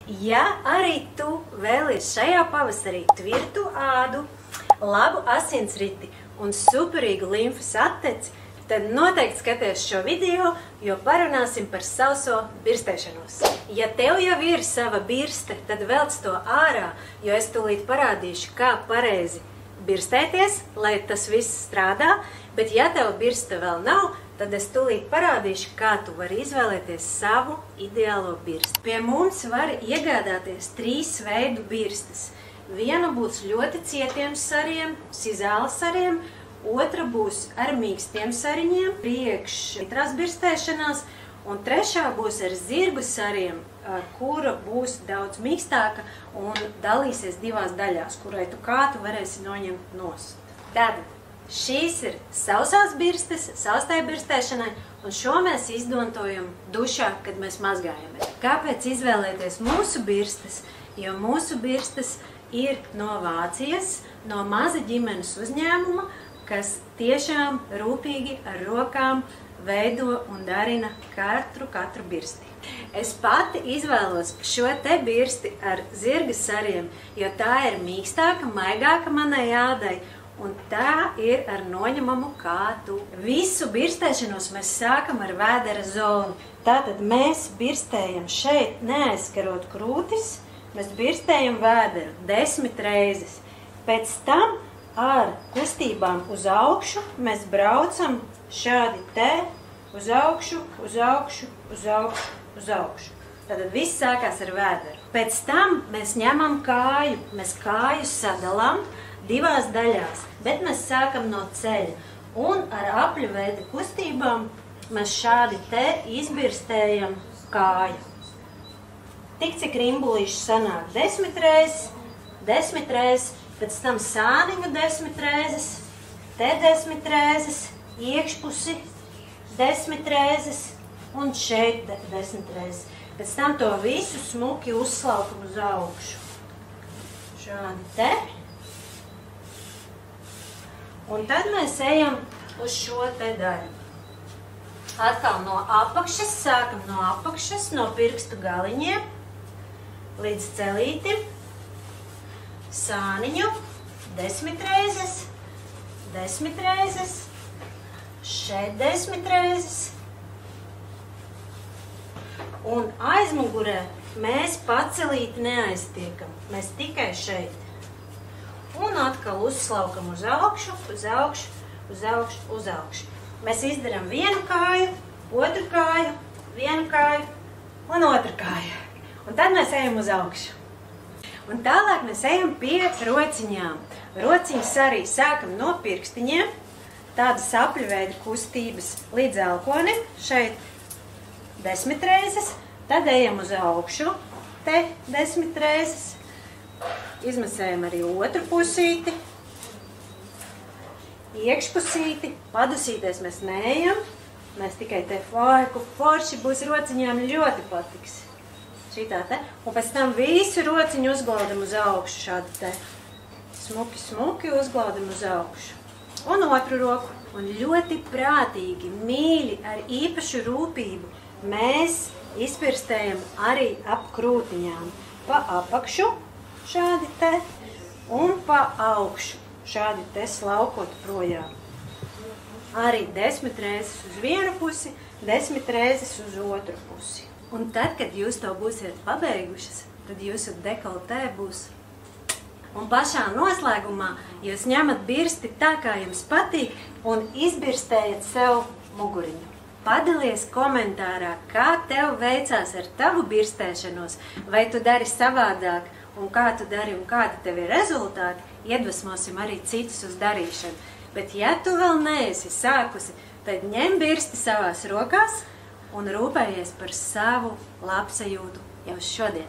Ja arī tu vēlies šajā pavasarī tvirtu ādu, labu asinsriti un superīgu limfas atteci, tad noteikti skaties šo video, jo parunāsim par sauso birstēšanos. Ja tev jau ir sava birste, tad velc to ārā, jo es tūlīt parādīšu, kā pareizi birstēties, lai tas viss strādā, bet ja tev birste vēl nav, tad es tūlīt parādīšu, kā tu vari izvēlēties savu ideālo birsti. Pie mums var iegādāties 3 veidu birstes. Viena būs ļoti cietiem sariem, sizāla sariem, otra būs ar mīkstiem sariņiem, priekš litrās birstēšanās, un trešā būs ar zirgu sariem, kura būs daudz mīkstāka un dalīsies 2 daļās, kurai tu varēsi noņemt nost. Tātad šīs ir sausās birstes, saustai birstēšanai, un šo mēs izmantojam dušā, kad mēs mazgājamies. Kāpēc izvēlēties mūsu birstes? Jo mūsu birstes ir no Vācijas, no maza ģimenes uzņēmuma, kas tiešām rūpīgi ar rokām veido un darina katru birsti. Es pati izvēlos šo te birsti ar zirga sariem, jo tā ir mīkstāka, maigāka manai ādai, un tā ir ar noņemamu kātu. Visu birstēšanos mēs sākam ar vēdera zonu. Tātad mēs birstējam šeit, neaizskarot krūtis, mēs birstējam vēderu 10 reizes. Pēc tam ar kustībām uz augšu mēs braucam šādi te uz augšu, uz augšu, uz augšu, uz augšu. Tātad viss sākās ar vēderu. Pēc tam mēs ņemam kāju, mēs kāju sadalām 2 daļās, bet mēs sākam no ceļa. Un ar apļu veida kustībām mēs šādi te izbirstējam kāju. Tik cik rimbulīši sanāk 10 reizes, 10 reizes, pēc tam sāniņu 10 reizes, te 10 reizes, iekšpusi 10 reizes un šeit 10 reizes. Pēc tam to visu smuki uzslaukam uz augšu. Šādi te. Un tad mēs ejam uz šo te daļu. Atkal no apakšas, sākam no apakšas, no pirkstu galiņiem līdz celītim. Sāniņu 10 reizes, 10 reizes, šeit 10 reizes. Un aizmugurē mēs pacelīti neaiztiekam, mēs tikai šeit. Un atkal uzslaukam uz augšu, uz augšu, uz augšu, uz augšu. Mēs izdarām vienu kāju, otru kāju, vienu kāju un otru kāju. Un tad mēs ejam uz augšu. Un tālāk mēs ejam pie rociņām. Rociņas arī sākam no pirkstiņiem, tādas apļu veida kustības līdz elkonim, šeit 10 reizes, tad ejam uz augšu, te 10 reizes. Izmasējam arī otru pusīti, iekšpusīti, padusīties mēs neejam, mēs tikai te forši būs rociņām ļoti patiks. Šitā te, un pēc tam visu rociņu uzglaudam uz augšu, šādi te, smuki uzglaudam uz augšu. Un otru roku, un ļoti prātīgi, mīļi, ar īpašu rūpību, mēs izpirstējam arī ap krūtiņām, pa apakšu, šādi te, un pa augšu, šādi te slaukot projām. Arī 10 reizes uz vienu pusi, 10 reizes uz otru pusi. Un tad, kad jūs to būsiet pabeigušas, tad jūsu dekoltē būs. Un pašā noslēgumā jūs ņemat birsti tā, kā jums patīk, un izbirstējat sev muguriņu. Padalies komentārā, kā tev veicās ar tavu birstēšanos, vai tu dari savādāk, un kā tu dari un kādi tev ir rezultāti, iedvesmosim arī citus uz darīšanu. Bet ja tu vēl neesi sākusi, tad ņem birsti savās rokās un rūpējies par savu labsajūtu jau šodien.